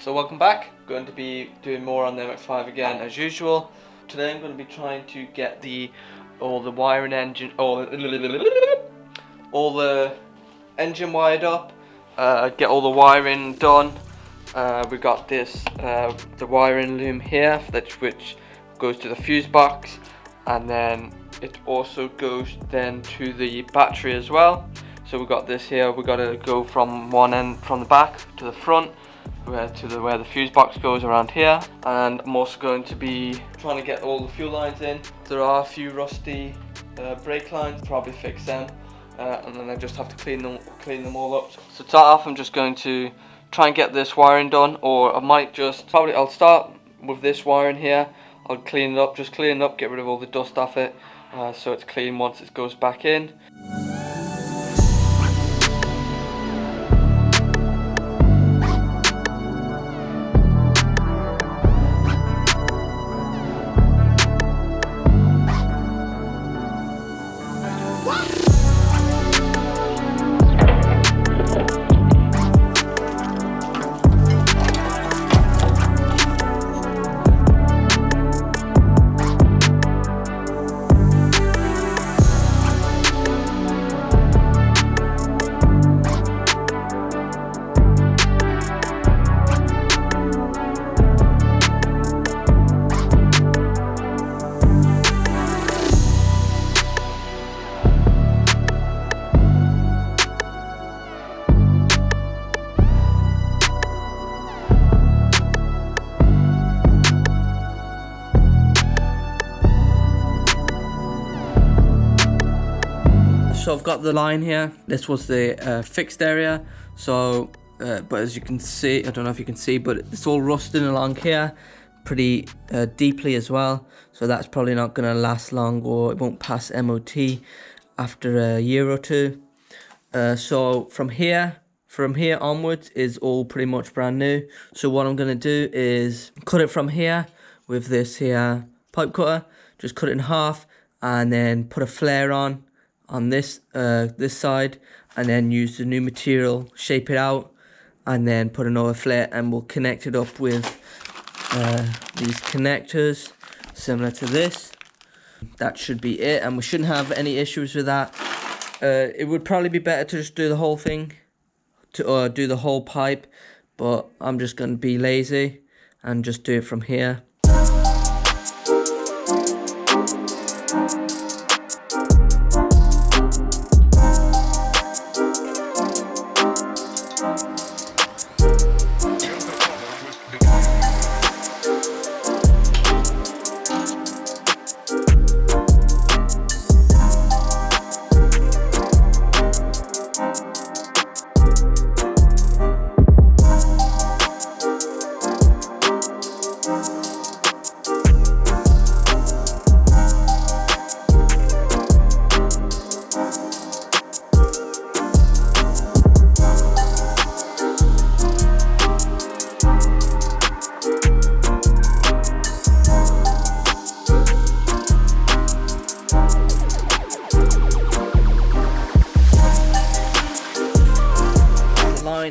So welcome back. Going to be doing more on the MX-5 again as usual. Today I'm going to be trying to get all the wiring engine, all the engine wired up, get all the wiring done. We got this the wiring loom here, which goes to the fuse box, and then it also goes then to the battery as well. So we got this here. We got to go from one end, from the back to the front, where the fuse box goes around here. And I'm also going to be trying to get all the fuel lines in. There are a few rusty brake lines, probably fix them, and then I just have to clean them all up. So to start off, I'm just going to try and get this wiring done, or I might I'll start with this wiring here. I'll clean it up, get rid of all the dust off it, so it's clean once it goes back in. So I've got the line here. This was the fixed area. So, but as you can see, I don't know if you can see, but it's all rusting along here pretty deeply as well. So that's probably not going to last long, or it won't pass MOT after a year or two. So from here onwards is all pretty much brand new. So what I'm going to do is cut it from here with this here pipe cutter. Just cut it in half and then put a flare on this side, and then use the new material, shape it out, and then put another flare, and we'll connect it up with these connectors similar to this. That should be it, and we shouldn't have any issues with that. It would probably be better to just do the whole thing, or do the whole pipe, but I'm just going to be lazy and just do it from here.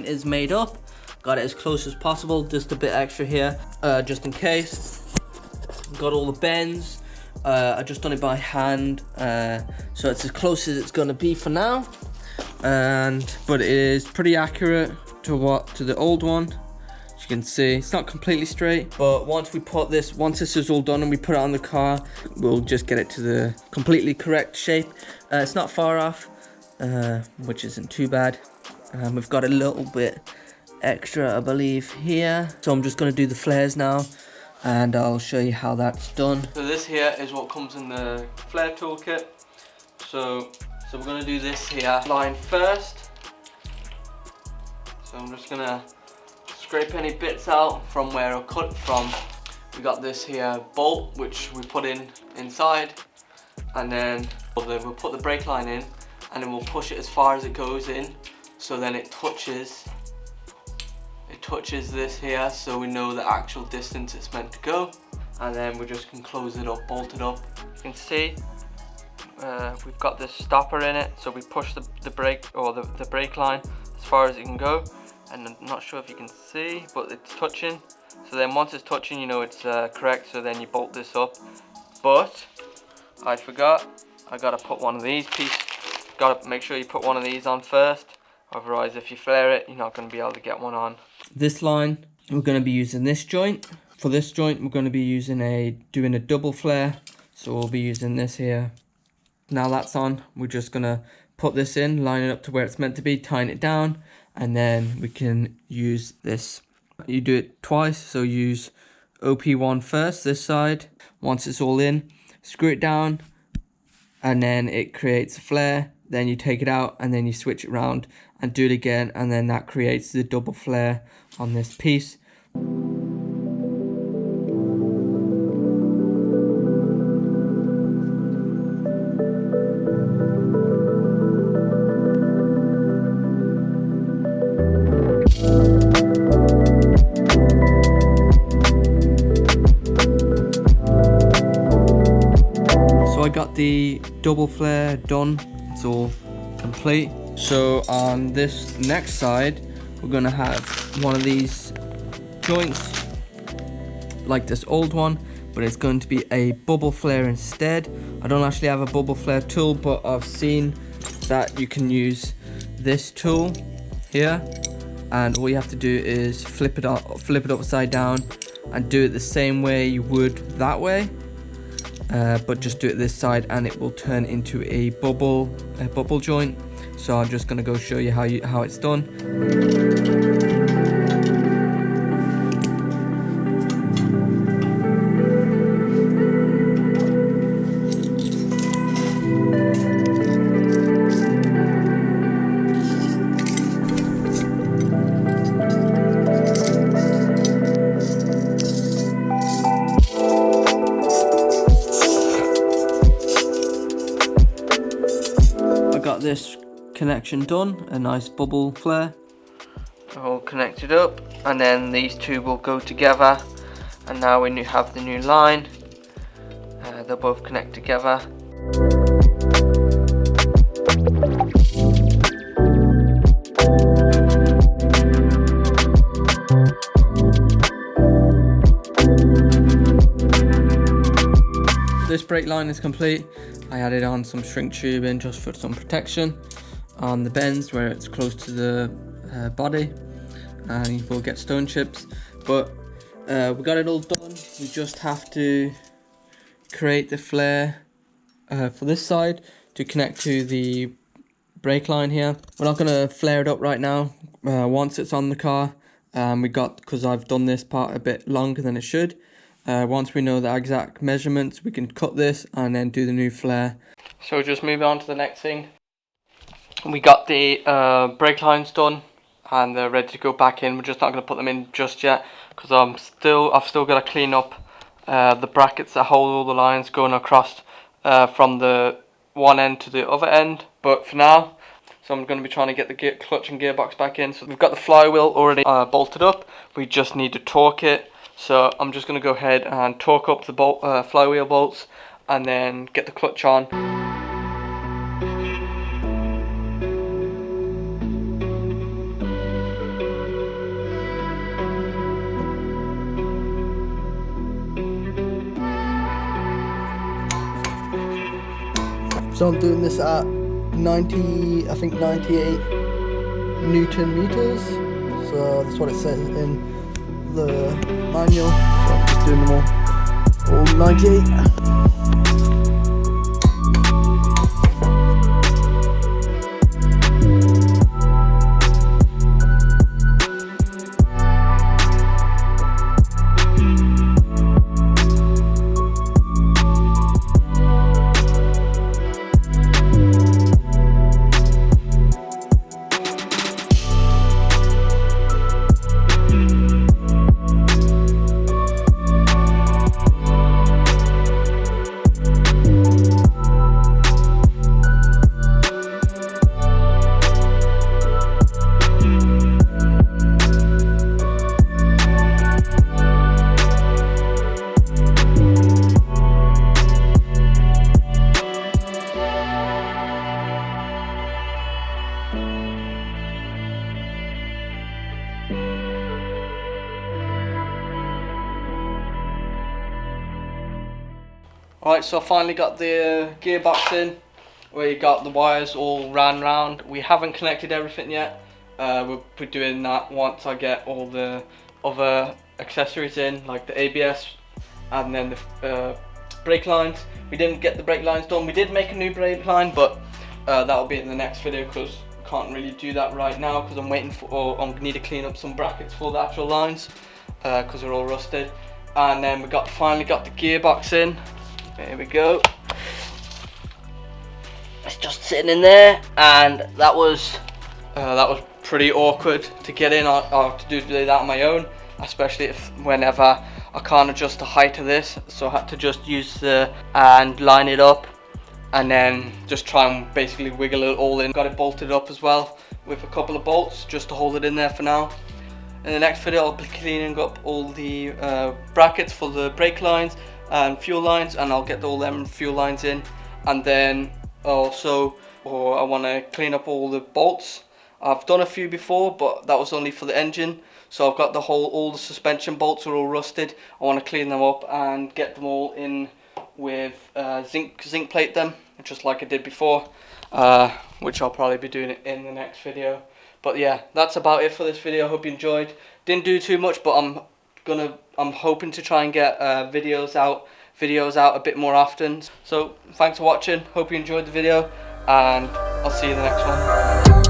Is made up, got it as close as possible, just a bit extra here just in case. Got all the bends. I just done it by hand, so it's as close as it's going to be for now, but it is pretty accurate to the old one. As you can see, it's not completely straight, but once this is all done and we put it on the car, we'll just get it to the completely correct shape. It's not far off, which isn't too bad. We've got a little bit extra, I believe, here. So I'm just going to do the flares now, and I'll show you how that's done. So this here is what comes in the flare toolkit. So we're going to do this here line first. So I'm just going to scrape any bits out from where I cut from. We got this here bolt, which we put inside, and then we'll put the brake line in, and then we'll push it as far as it goes in. So then it touches this here, so we know the actual distance it's meant to go, and then we just can close it up, bolt it up. You can see we've got this stopper in it, so we push the brake, or the brake line as far as it can go, and I'm not sure if you can see, but it's touching. So then once it's touching, you know it's correct, so then you bolt this up. But I forgot, I gotta put one of these pieces, gotta make sure you put one of these on first, otherwise if you flare it, you're not gonna be able to get one on. This line, we're gonna be using this joint. For this joint, we're gonna be doing a double flare, so we'll be using this here. Now that's on, we're just gonna put this in, line it up to where it's meant to be, tighten it down, and then we can use this. You do it twice, so use OP1 first, this side. Once it's all in, screw it down, and then it creates a flare. Then you take it out, and then you switch it around and do it again, and then that creates the double flare on this piece. I got the double flare done, it's all complete. So on this next side, we're gonna have one of these joints, like this old one, but it's going to be a bubble flare instead. I don't actually have a bubble flare tool, but I've seen that you can use this tool here, and all you have to do is flip it upside down and do it the same way you would that way. But just do it this side and it will turn into a bubble joint. So I'm just going to go show you how it's done. Got this connection done, a nice bubble flare, all connected up, and then these two will go together, and now when you have the new line, they'll both connect together. This brake line is complete. I added on some shrink tubing just for some protection on the bends where it's close to the body, and you will get stone chips, but we got it all done. We just have to create the flare for this side to connect to the brake line here. We're not going to flare it up right now. Once it's on the car, because I've done this part a bit longer than it should. Once we know the exact measurements, we can cut this and then do the new flare. So just moving on to the next thing. We got the brake lines done and they're ready to go back in. We're just not going to put them in just yet because I've still got to clean up the brackets that hold all the lines going across from the one end to the other end. But for now, so I'm going to be trying to get the clutch and gearbox back in. So we've got the flywheel already bolted up. We just need to torque it. So I'm just going to go ahead and torque up the flywheel bolts and then get the clutch on. So I'm doing this at 98 Newton meters. So that's what it says in the manual, so I'm just doing them all 98. Alright, so I finally got the gearbox in. We got the wires all ran round. We haven't connected everything yet. We'll be doing that once I get all the other accessories in, like the ABS and then the brake lines. We didn't get the brake lines done. We did make a new brake line, but that'll be in the next video because I can't really do that right now because I'm waiting for, or I need to clean up some brackets for the actual lines because they're all rusted. And then we finally got the gearbox in. There we go. It's just sitting in there, and that was pretty awkward to get in or to do that on my own, especially whenever I can't adjust the height of this. So I had to just use and line it up, and then just try and basically wiggle it all in. Got it bolted up as well with a couple of bolts just to hold it in there for now. In the next video, I'll be cleaning up all the brackets for the brake lines and fuel lines, and I'll get all them fuel lines in. And then also, I want to clean up all the bolts. I've done a few before, but that was only for the engine. So I've got all the suspension bolts are all rusted. I want to clean them up and get them all in with zinc plate them, just like I did before, which I'll probably be doing it in the next video. But yeah, that's about it for this video. I hope you enjoyed. Didn't do too much, but I'm hoping to try and get videos out a bit more often. So thanks for watching. Hope you enjoyed the video, and I'll see you in the next one.